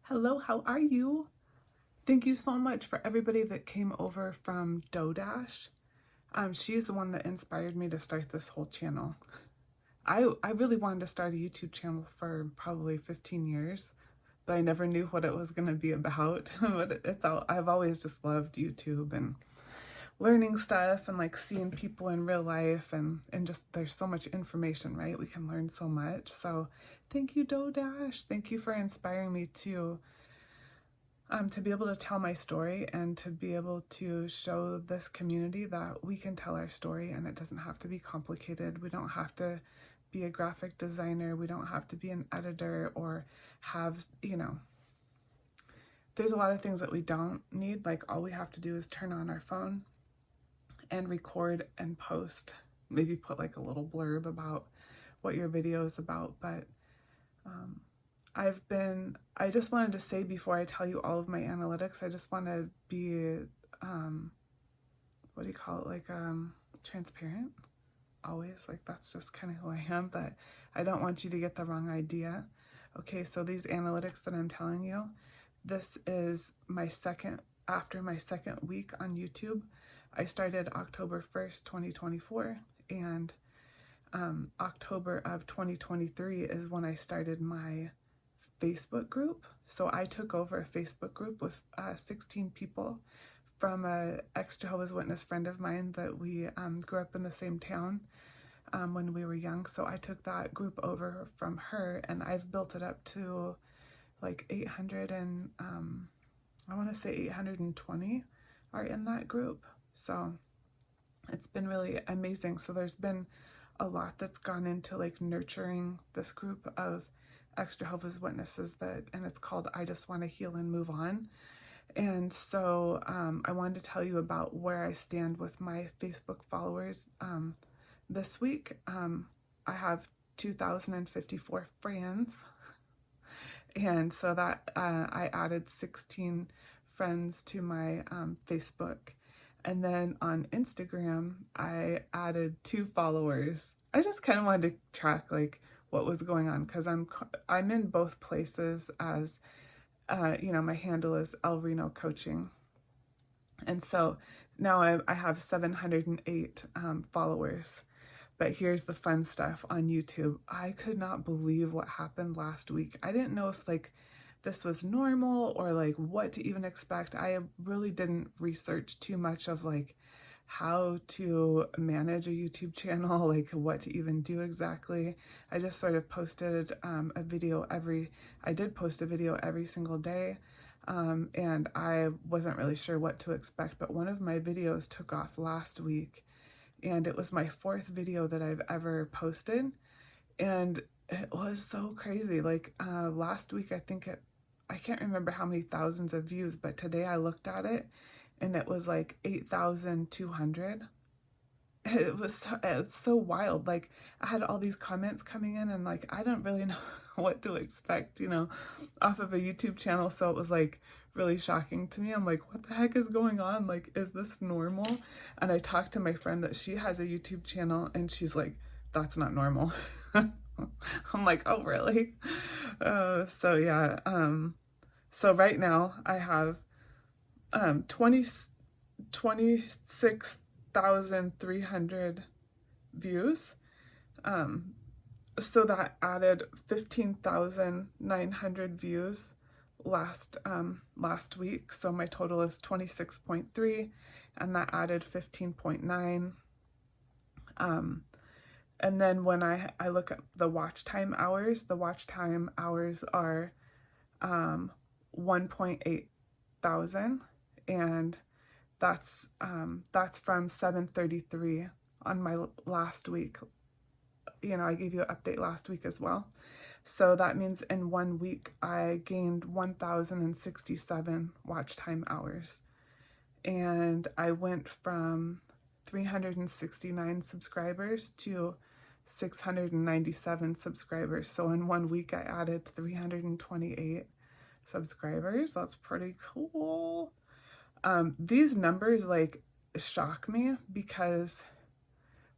Hello, how are you? Thank you so much for everybody that came over from Dodash. She's the one that inspired me to start this whole channel. I really wanted to start a YouTube channel for probably 15 years, but I never knew what it was going to be about. But I've always just loved YouTube and learning stuff and like seeing people in real life and just there's so much information, right? We can learn so much. So thank you, Dodash. Thank you for inspiring me to be able to tell my story and to be able to show this community that we can tell our story and it doesn't have to be complicated. We don't have to be a graphic designer. We don't have to be an editor or have, there's a lot of things that we don't need. Like all we have to do is turn on our phone and record and post. Maybe put like a little blurb about what your video is about, but I just wanted to say before I tell you all of my analytics, I just want to be, what do you call it? Like, transparent always. Like that's just kind of who I am, but I don't want you to get the wrong idea. Okay. So these analytics that I'm telling you, this is after my second week on YouTube. I started October 1st, 2024 and, October of 2023 is when I started my Facebook group. So I took over a Facebook group with 16 people from a ex-Jehovah's Witness friend of mine that we grew up in the same town when we were young. So I took that group over from her and I've built it up to like 800 and I want to say 820 are in that group. So it's been really amazing. So there's been a lot that's gone into like nurturing this group of ex-Jehovah's Witnesses and it's called I Just Want to Heal and Move On. And so I wanted to tell you about where I stand with my Facebook followers this week. I have 2,054 friends, and so that I added 16 friends to my Facebook. And then on Instagram, I added 2 followers. I just kind of wanted to track like what was going on because I'm in both places as my handle is El Reno Coaching, and so now I have 708 followers. But here's the fun stuff on YouTube. I could not believe what happened last week. I didn't know if like this was normal or like what to even expect. I really didn't research too much of like how to manage a YouTube channel, like what to even do exactly. I just sort of posted a video I did post a video every single day, and I wasn't really sure what to expect, but one of my videos took off last week, and it was my 4th video that I've ever posted, and it was so crazy. Like last week, I can't remember how many thousands of views, but today I looked at it, and it was like 8,200. It's so wild. Like I had all these comments coming in and like, I don't really know what to expect, off of a YouTube channel. So it was like really shocking to me. I'm like, what the heck is going on? Like, is this normal? And I talked to my friend that she has a YouTube channel and she's like, that's not normal. I'm like, oh, really? So yeah. So right now I have 26,300 views. So that added 15,900 views last week. So my total is 26.3, and that added 15.9. And then when I look at the watch time hours are 1.8 thousand, and that's from 7:33 on my last week. I gave you an update last week as well. So that means in 1 week I gained 1,067 watch time hours, and I went from 369 subscribers to 697 subscribers. So in 1 week I added 328 subscribers. That's pretty cool. These numbers like shock me because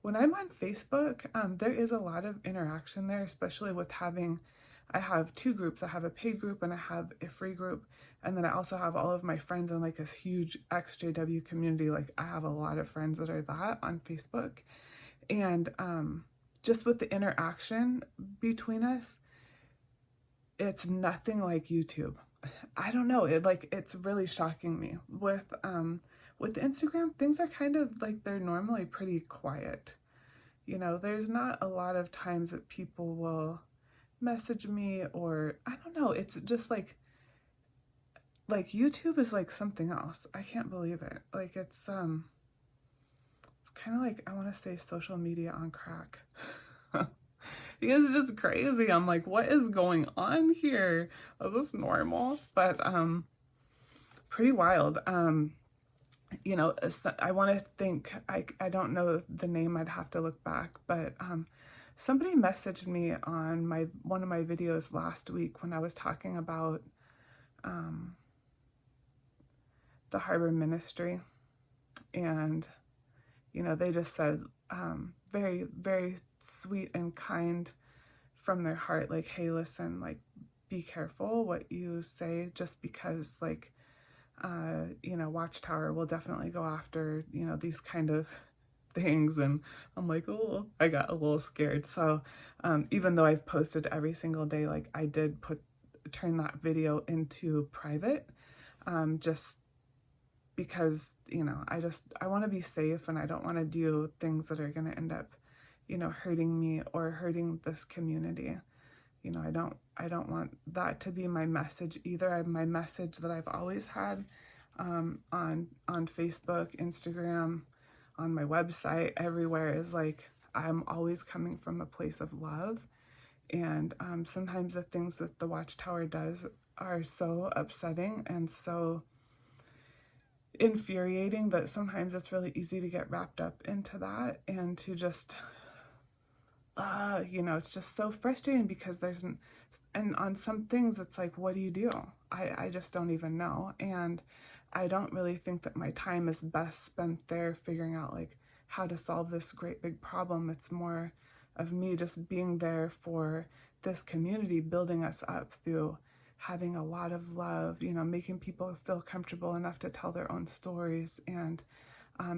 when I'm on Facebook, there is a lot of interaction there, especially with having I have two groups. I have a paid group and I have a free group. And then I also have all of my friends in like this huge EXJW community. Like I have a lot of friends that are that on Facebook. And just with the interaction between us, it's nothing like YouTube. I don't know. It's really shocking me. With Instagram, things are kind of like they're normally pretty quiet. You know, there's not a lot of times that people will message me, or I don't know. It's just like YouTube is like something else. I can't believe it. Like it's kind of like, I want to say social media on crack. Because it's just crazy. I'm like, what is going on here? Is this normal? But pretty wild. You know, I want to think, I don't know the name, I'd have to look back, but somebody messaged me on one of my videos last week when I was talking about the Harbor Ministry, and you know, they just said very, very sweet and kind from their heart, like, hey, listen, like, be careful what you say, just because, like, you know, Watchtower will definitely go after, you know, these kind of things. And I'm like, oh, I got a little scared. So even though I've posted every single day, like I did turn that video into private, just because, you know, I want to be safe, and I don't want to do things that are going to end up, you know, hurting me or hurting this community. You know, I don't want that to be my message either. My message that I've always had on Facebook, Instagram, on my website, everywhere is like, I'm always coming from a place of love. And sometimes the things that the Watchtower does are so upsetting and so infuriating that sometimes it's really easy to get wrapped up into that, and to just you know, it's just so frustrating because and on some things it's like, what do you do? I just don't even know. And I don't really think that my time is best spent there figuring out like how to solve this great big problem. It's more of me just being there for this community, building us up through having a lot of love, you know, making people feel comfortable enough to tell their own stories, and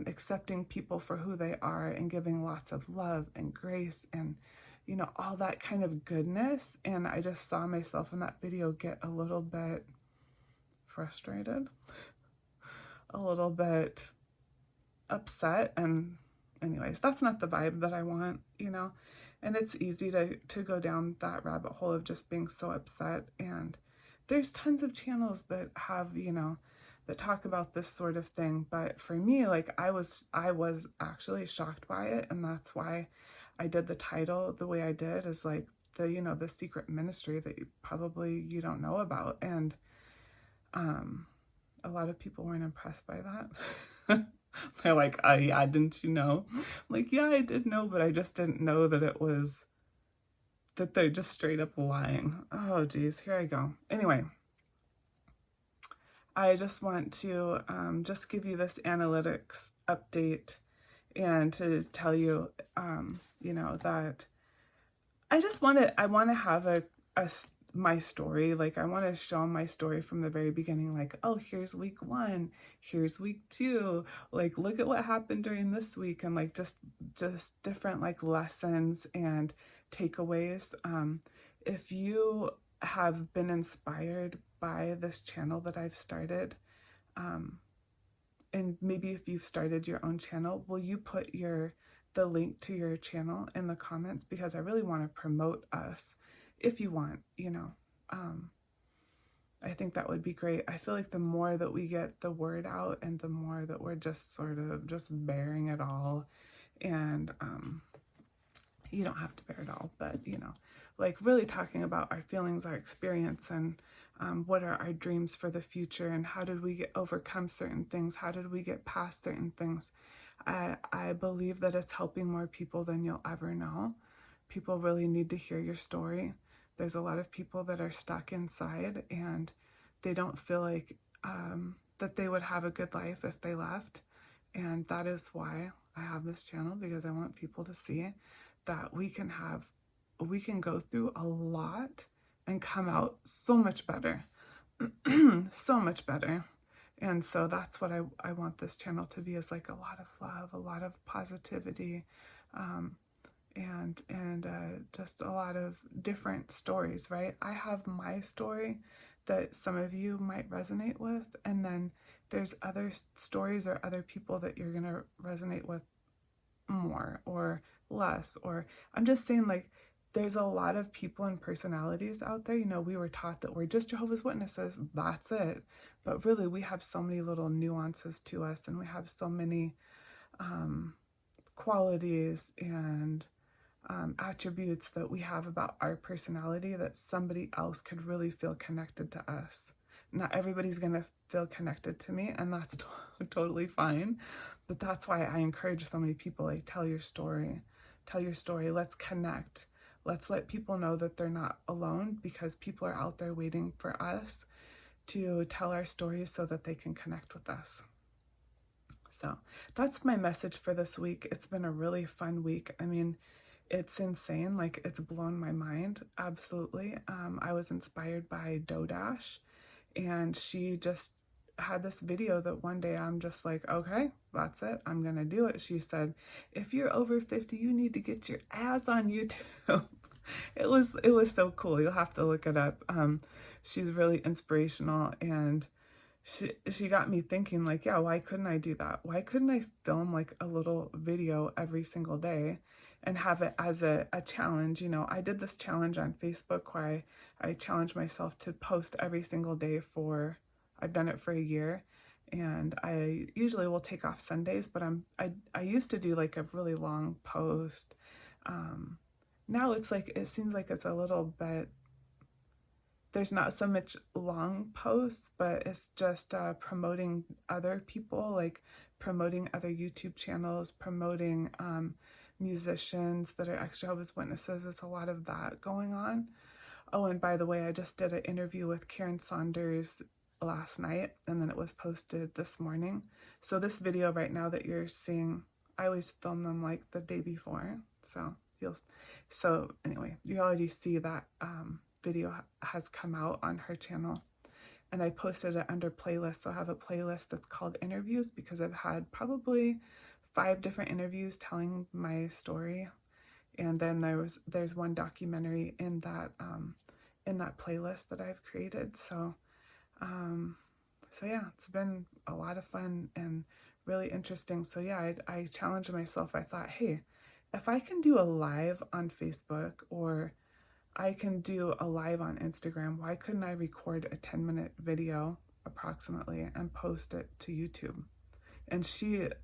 accepting people for who they are, and giving lots of love and grace and, you know, all that kind of goodness. And I just saw myself in that video get a little bit frustrated, a little bit upset. And anyways, that's not the vibe that I want, you know. And it's easy to go down that rabbit hole of just being so upset. And there's tons of channels that have, you know, that talk about this sort of thing. But for me, like, I was actually shocked by it. And that's why I did the title the way I did, is like you know, the secret ministry that you don't know about. And a lot of people weren't impressed by that. They're like, oh yeah, didn't you know? I'm like, yeah, I did know, but I just didn't know that that they're just straight up lying. Oh geez, here I go. Anyway, I just want to just give you this analytics update, and to tell you, you know, that I want to have my story. Like, I want to show my story from the very beginning. Like, oh, here's week 1, here's week 2. Like, look at what happened during this week, and like just different like lessons and takeaways. If you have been inspired by this channel that I've started, and maybe if you've started your own channel, will you put the link to your channel in the comments? Because I really want to promote us, if you want, you know. I think that would be great. I feel like the more that we get the word out, and the more that we're just sort of just bearing it all, and you don't have to bear it all, but you know, like really talking about our feelings, our experience, and what are our dreams for the future, and how did we overcome certain things, how did we get past certain things. I believe that it's helping more people than you'll ever know. People really need to hear your story. There's a lot of people that are stuck inside, and they don't feel like that they would have a good life if they left. And that is why I have this channel, because I want people to see that we can go through a lot and come out so much better. So much better. And so that's what I want this channel to be, is like a lot of love, a lot of positivity, and just a lot of different stories, right? I have my story that some of you might resonate with, and then there's other stories or other people that you're gonna resonate with more or less. Or I'm just saying, like, there's a lot of people and personalities out there. You know, we were taught that we're just Jehovah's Witnesses, that's it. But really, we have so many little nuances to us, and we have so many qualities and attributes that we have about our personality that somebody else could really feel connected to us. Not everybody's going to feel connected to me, and that's totally fine. But that's why I encourage so many people, like, tell your story. Tell your story. Let's connect. Let's let people know that they're not alone, because people are out there waiting for us to tell our stories so that they can connect with us. So that's my message for this week. It's been a really fun week. I mean, it's insane. Like, it's blown my mind. Absolutely. I was inspired by Dodash, and she just had this video that one day I'm just like, okay, that's it. I'm going to do it. She said, if you're over 50, you need to get your ass on YouTube. It was so cool. You'll have to look it up. She's really inspirational, and she got me thinking, like, yeah, why couldn't I do that? Why couldn't I film like a little video every single day and have it as a challenge? You know, I did this challenge on Facebook where I challenged myself to post every single day I've done it for a year, and I usually will take off Sundays, but I used to do like a really long post. Now it's like, it seems like it's a little bit, there's not so much long posts, but it's just promoting other people, like promoting other YouTube channels, promoting musicians that are ex-Jehovah's Witnesses. There's a lot of that going on. Oh, and by the way, I just did an interview with Karen Saunders last night, and then it was posted this morning. So this video right now that you're seeing, I always film them like the day before. So anyway, you already see that video has come out on her channel, and I posted it under playlist. So I have a playlist that's called interviews, because I've had probably 5 different interviews telling my story, and then there's one documentary in that playlist that I've created. So yeah, it's been a lot of fun and really interesting. So yeah, I challenged myself. I thought, hey, if I can do a live on Facebook, or I can do a live on Instagram, why couldn't I record a 10-minute video approximately and post it to YouTube? And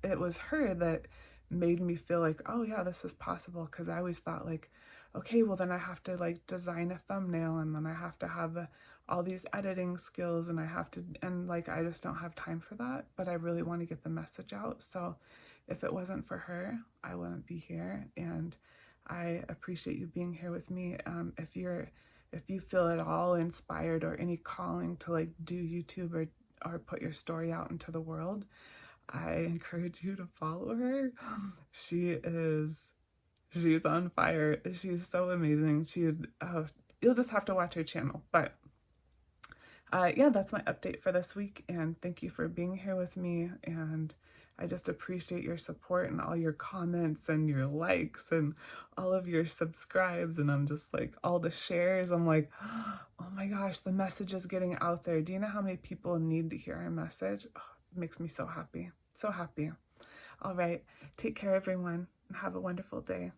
it was her that made me feel like, oh yeah, this is possible. Because I always thought, like, okay, well then I have to like design a thumbnail, and then I have to have all these editing skills, and like, I just don't have time for that. But I really want to get the message out. So if it wasn't for her, I wouldn't be here. And I appreciate you being here with me. If you feel at all inspired or any calling to like do YouTube or put your story out into the world, I encourage you to follow her. She's on fire. She's so amazing. You'll just have to watch her channel. But yeah, that's my update for this week, and thank you for being here with me. And I just appreciate your support and all your comments and your likes and all of your subscribes. And I'm just like, all the shares, I'm like, oh my gosh, the message is getting out there. Do you know how many people need to hear our message? Oh, it makes me so happy. So happy. All right. Take care, everyone, and have a wonderful day.